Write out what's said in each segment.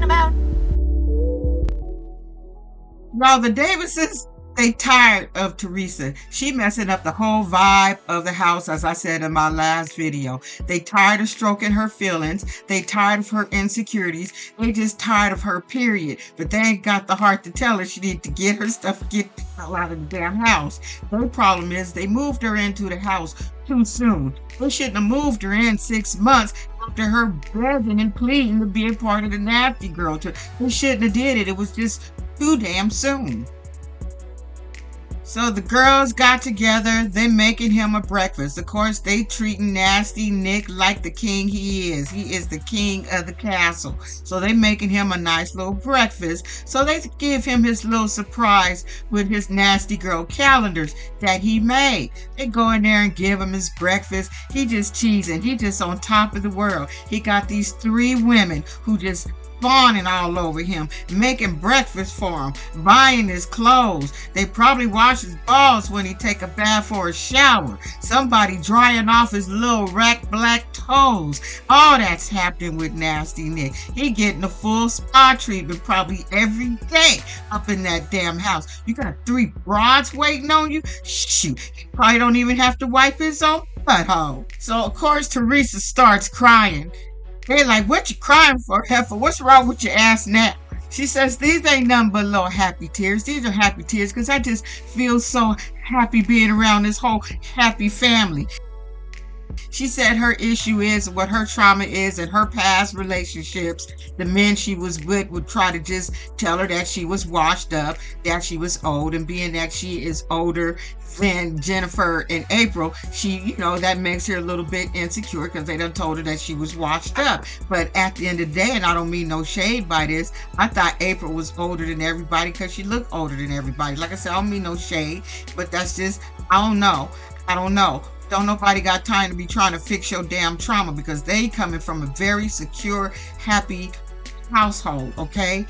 about? Now the Davises, they tired of Teresa. She messing up the whole vibe of the house, as I said in my last video. They tired of stroking her feelings. They tired of her insecurities. They just tired of her, period. But they ain't got the heart to tell her she need to get her stuff, get the hell out of the damn house. Their problem is they moved her into the house too soon. They shouldn't have moved her in 6 months after her begging and pleading to be a part of the nasty girl. They shouldn't have did it. It was just too damn soon. So the girls got together, they making him a breakfast. Of course, they treating nasty Nick like the king he is. He is the king of the castle. So they making him a nice little breakfast. So they give him his little surprise with his nasty girl calendars that he made. They go in there and give him his breakfast. He just cheesing. He just on top of the world. He got these 3 women who just fawning all over him, making breakfast for him, buying his clothes. They probably wash his balls when he take a bath or a shower. Somebody drying off his little rack black toes. All that's happening with nasty Nick. He getting a full spa treatment probably every day up in that damn house. You got 3 broads waiting on you? Shoot, he probably don't even have to wipe his own butthole. So of course Teresa starts crying. They like, what you crying for, heifer? What's wrong with your ass now? She says, these ain't nothing but little happy tears. These are happy tears because I just feel so happy being around this whole happy family. She said her issue is what her trauma is in her past relationships. The men she was with would try to just tell her that she was washed up, that she was old, and being that she is older than Jennifer and April, she, that makes her a little bit insecure because they done told her that she was washed up. But at the end of the day, and I don't mean no shade by this, I thought April was older than everybody because she looked older than everybody. Like I said, I don't mean no shade, but that's just, I don't know. Don't nobody got time to be trying to fix your damn trauma because they coming from a very secure, happy household, okay?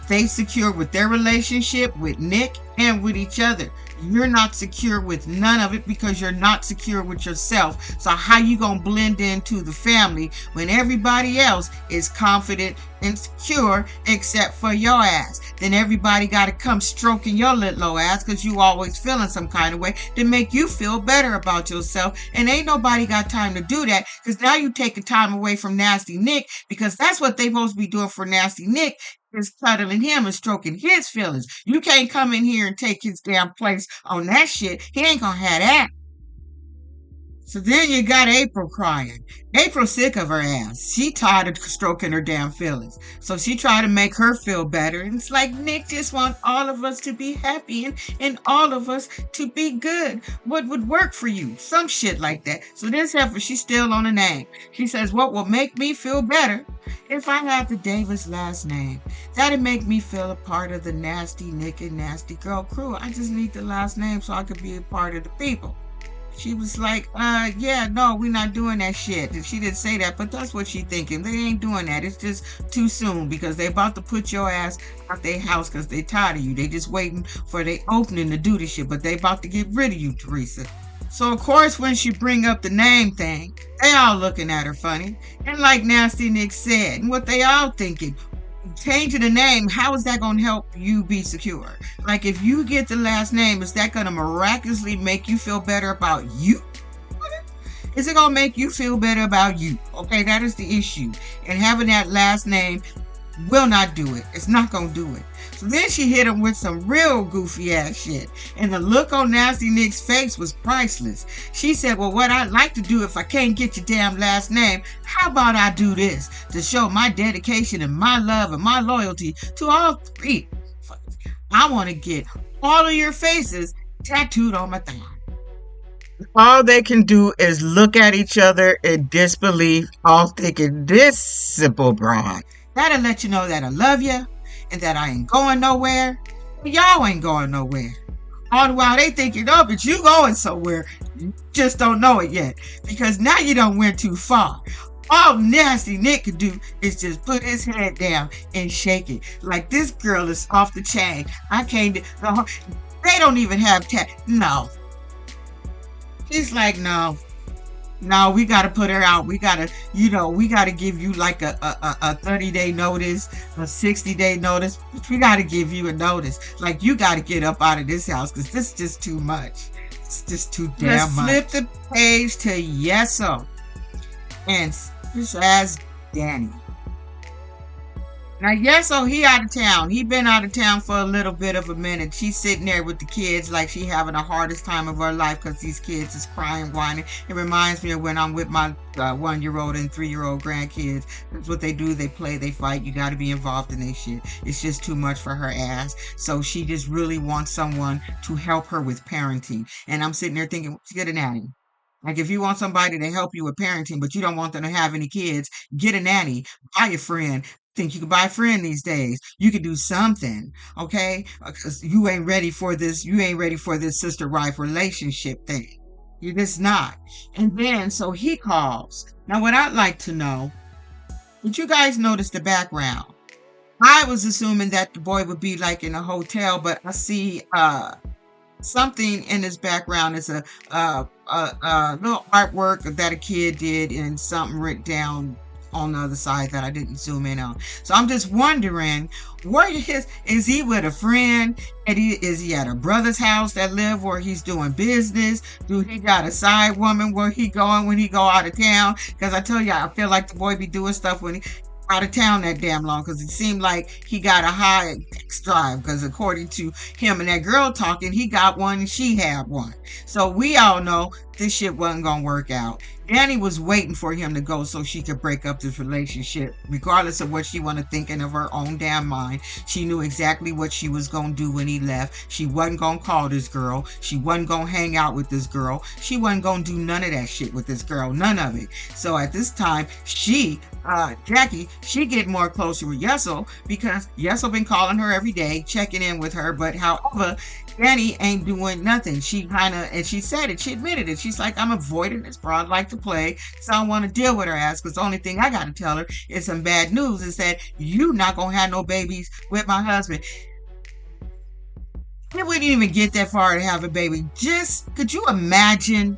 They secure with their relationship with Nick and with each other. You're not secure with none of it because you're not secure with yourself. So how you gonna blend into the family when everybody else is confident and secure except for your ass? Then everybody gotta come stroking your little ass because you always feeling some kind of way to make you feel better about yourself. And ain't nobody got time to do that because now you taking time away from nasty Nick because that's what they supposed to be doing for nasty Nick, is cuddling him and stroking his feelings. You can't come in here and take his damn place on that shit. He ain't gonna have that. So then you got April crying. April sick of her ass. She tired of stroking her damn feelings. So she tried to make her feel better. And it's like, Nick just wants all of us to be happy and all of us to be good. What would work for you? Some shit like that. So this heifer, she's still on the name. She says, what will make me feel better if I had the Davis last name? That'd make me feel a part of the nasty Nick and nasty girl crew. I just need the last name so I could be a part of the people. She was like, yeah, no, we're not doing that shit. And she didn't say that, but that's what she thinking. They ain't doing that. It's just too soon because they about to put your ass out their house because they tired of you. They just waiting for their opening to do this shit, but they about to get rid of you, Teresa. So, of course, when she bring up the name thing, they all looking at her funny. And like Nasty Nick said, and what they all thinking, changing the name, how is that going to help you be secure? Like, if you get the last name, is that going to miraculously make you feel better about you? Is it going to make you feel better about you? Okay, that is the issue. And having that last name will not do it. It's not going to do it. So then she hit him with some real goofy ass shit. And the look on Nasty Nick's face was priceless. She said, well, what I'd like to do if I can't get your damn last name, how about I do this to show my dedication and my love and my loyalty to all 3. I want to get all of your faces tattooed on my thigh. All they can do is look at each other in disbelief, all thinking, this simple broad. That'll let you know that I love you and that I ain't going nowhere. Y'all ain't going nowhere. All the while they thinking, oh, but you going somewhere. You just don't know it yet. Because now you done went too far. All Nasty Nick could do is just put his head down and shake it. Like, this girl is off the chain. I can't. They don't even have no. She's like, no. No, we got to put her out. We got to, we got to give you like a 30-day notice, a 60-day notice. We got to give you a notice. Like, you got to get up out of this house because this is just too much. It's just too damn much. Let's flip the page to Yeso. And this as Dani. Now, Yeso, he out of town. He been out of town for a little bit of a minute. She's sitting there with the kids like she having the hardest time of her life because these kids is crying, whining. It reminds me of when I'm with my 1-year-old and 3-year-old grandkids. That's what they do. They play, they fight. You got to be involved in their shit. It's just too much for her ass. So she just really wants someone to help her with parenting. And I'm sitting there thinking, get a nanny. Like, if you want somebody to help you with parenting, but you don't want them to have any kids, get a nanny, buy a friend. Think you can buy a friend these days. You can do something, okay? Because you ain't ready for this. You ain't ready for this sister-wife relationship thing. You're just not. And then, so he calls. Now, what I'd like to know, did you guys notice the background? I was assuming that the boy would be like in a hotel, but I see something in his background. Is a little artwork that a kid did and something written down on the other side that I didn't zoom in on. So I'm just wondering, is he with a friend? And is he at a brother's house that live where he's doing business? Do he got a side woman where he going when he go out of town? Because I tell you, I feel like the boy be doing stuff when he out of town that damn long, because it seemed like he got a high sex drive, because according to him and that girl talking, he got one and she had one. So we all know this shit wasn't gonna work out. Dani was waiting for him to go so she could break up this relationship, regardless of what she wanted thinking of her own damn mind. She knew exactly what she was gonna do when he left. She wasn't gonna call this girl. She wasn't gonna hang out with this girl. She wasn't gonna do none of that shit with this girl. None of it. So at this time, Jackie, she get more closer with Yeso because Yeso been calling her every day, checking in with her. But however, Dani ain't doing nothing. She and she said it, she admitted it. She's like, I'm avoiding this broad like the plague, so I don't want to deal with her ass, because the only thing I got to tell her is some bad news, is that you not going to have no babies with my husband. It wouldn't even get that far to have a baby. Just, could you imagine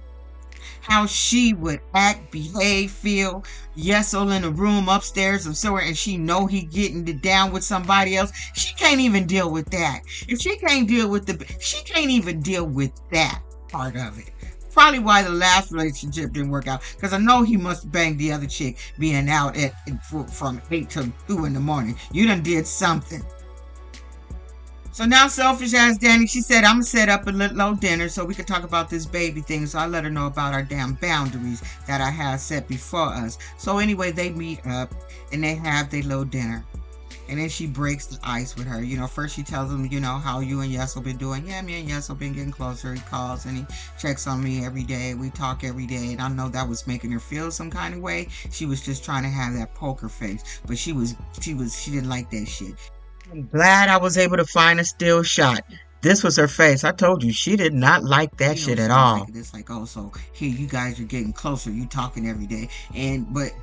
how she would act, behave, feel? Yeso in a room upstairs or somewhere, and she know he getting it down with somebody else. She can't even deal with that. If she can't deal with she can't even deal with that part of it. Probably why the last relationship didn't work out, because I know he must bang the other chick being out from 8 to 2 in the morning. You done did something. So now, selfish ass Dani, she said, I'm going to set up a little dinner so we can talk about this baby thing. So I let her know about our damn boundaries that I had set before us. So anyway, they meet up and they have their little dinner. And then she breaks the ice with her. First she tells him, how you and Yeso been doing. Yeah, me and Yeso been getting closer. He calls and he checks on me every day. We talk every day. And I know that was making her feel some kind of way. She was just trying to have that poker face. But she didn't like that shit. I'm glad I was able to find a still shot. This was her face. I told you, she did not like that shit at all. It's like, oh, so here you guys are getting closer. You talking every day,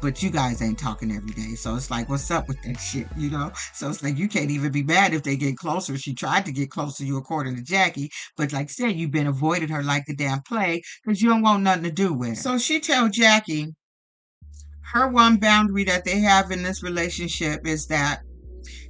but you guys ain't talking every day. So it's like, what's up with that shit, So it's like, you can't even be mad if they get closer. She tried to get close to you, according to Jackie, but like I said, you've been avoiding her like the damn plague because you don't want nothing to do with her. So she tell Jackie her one boundary that they have in this relationship is that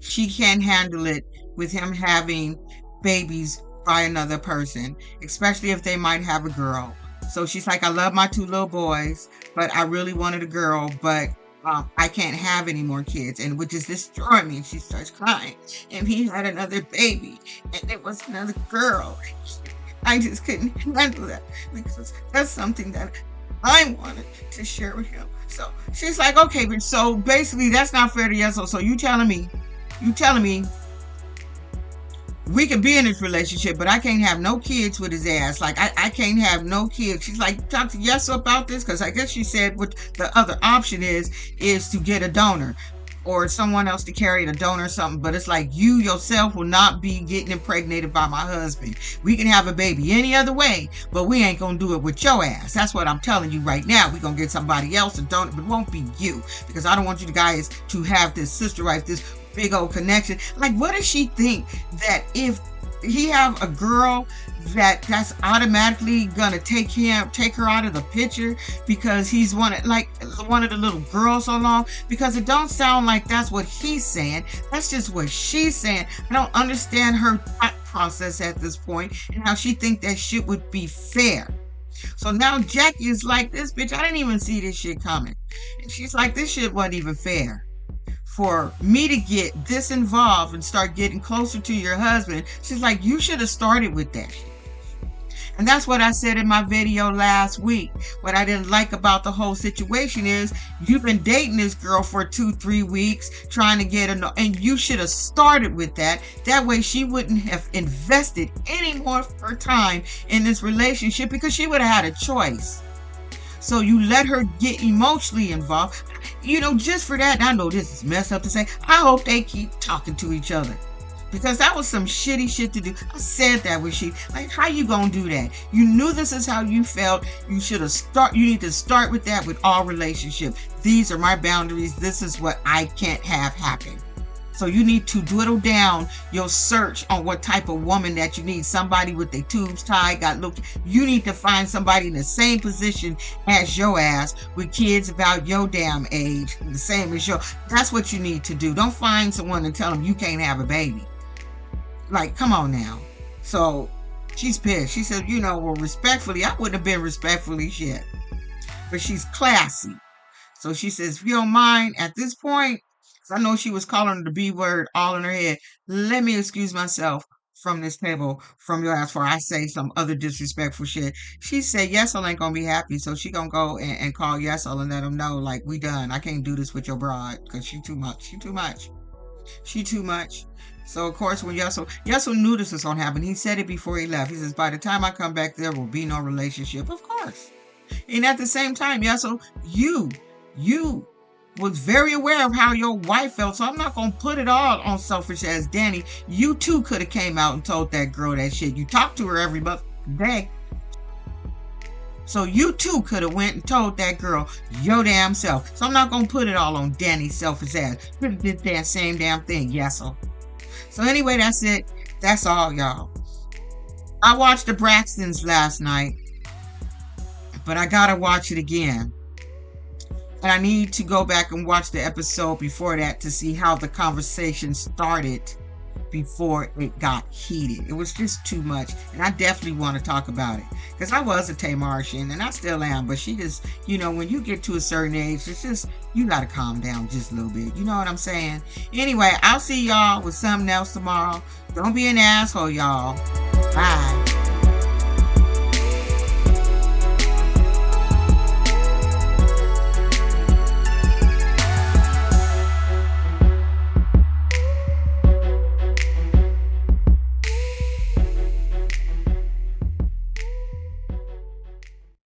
she can't handle it with him having babies by another person, especially if they might have a girl. So she's like, I love my 2 little boys, but I really wanted a girl, but I can't have any more kids, and which is destroying me. And she starts crying, and he had another baby, and it was another girl. I just couldn't handle that because that's something that I wanted to share with him. So she's like, okay, but so basically that's not fair to Yeso. So you telling me we could be in this relationship, but I can't have no kids with his ass. Like, I can't have no kids. She's like, talk to Yeso about this, because I guess she said what the other option is to get a donor or someone else to carry the donor or something. But it's like, you yourself will not be getting impregnated by my husband. We can have a baby any other way, but we ain't gonna do it with your ass. That's what I'm telling you right now. We're gonna get somebody else to donor, but it won't be you, because I don't want you guys to have this sister wife, this big old connection. Like, what does she think that if he have a girl that's automatically gonna take her out of the picture because he's one of the little girls so long? Because it don't sound like that's what he's saying. That's just what she's saying. I don't understand her thought process at this point and how she think that shit would be fair. So now Jackie is like, this bitch, I didn't even see this shit coming. And she's like, this shit wasn't even fair. For me to get this involved and start getting closer to your husband, she's like, you should have started with that shit. And that's what I said in my video last week. What I didn't like about the whole situation is you've been dating this girl for 2-3 weeks, trying to get and you should have started with that. That way she wouldn't have invested any more of her time in this relationship because she would have had a choice. So you let her get emotionally involved. Just for that, I know this is messed up to say, I hope they keep talking to each other. Because that was some shitty shit to do. I said that with she. Like, how you gonna do that? You knew this is how you felt. You need to start with that with all relationships. These are my boundaries. This is what I can't have happen. So you need to dwindle down your search on what type of woman that you need. Somebody with their tubes tied, you need to find somebody in the same position as your ass with kids about your damn age, the same as your. That's what you need to do. Don't find someone and tell them you can't have a baby. Like, come on now. So she's pissed. She said, well, respectfully, I wouldn't have been respectfully shit. But she's classy. So she says, if you don't mind, at this point, I know she was calling the B word all in her head. Let me excuse myself from this table, from your ass, for I say some other disrespectful shit. She said, Yesel ain't gonna be happy, so she gonna go and call Yesel and let him know, like, we done. I can't do this with your broad, because she too much. She too much. So, of course, when Yesel knew this was gonna happen. He said it before he left. He says, by the time I come back, there will be no relationship. Of course. And at the same time, Yesel, you was very aware of how your wife felt, so I'm not gonna put it all on selfish ass Dani. You too could have came out and told that girl that shit. You talk to her every day, so you too could have went and told that girl your damn self. So I'm not gonna put it all on Dani's selfish ass. Could have did that same damn thing, Yesel. So anyway, that's it. That's all, y'all. I watched the Braxtons last night, but I gotta watch it again. And I need to go back and watch the episode before that to see how the conversation started before it got heated. It was just too much. And I definitely want to talk about it. Because I was a Tamartian and I still am. But she just, when you get to a certain age, it's just, you got to calm down just a little bit. You know what I'm saying? Anyway, I'll see y'all with something else tomorrow. Don't be an asshole, y'all. Bye.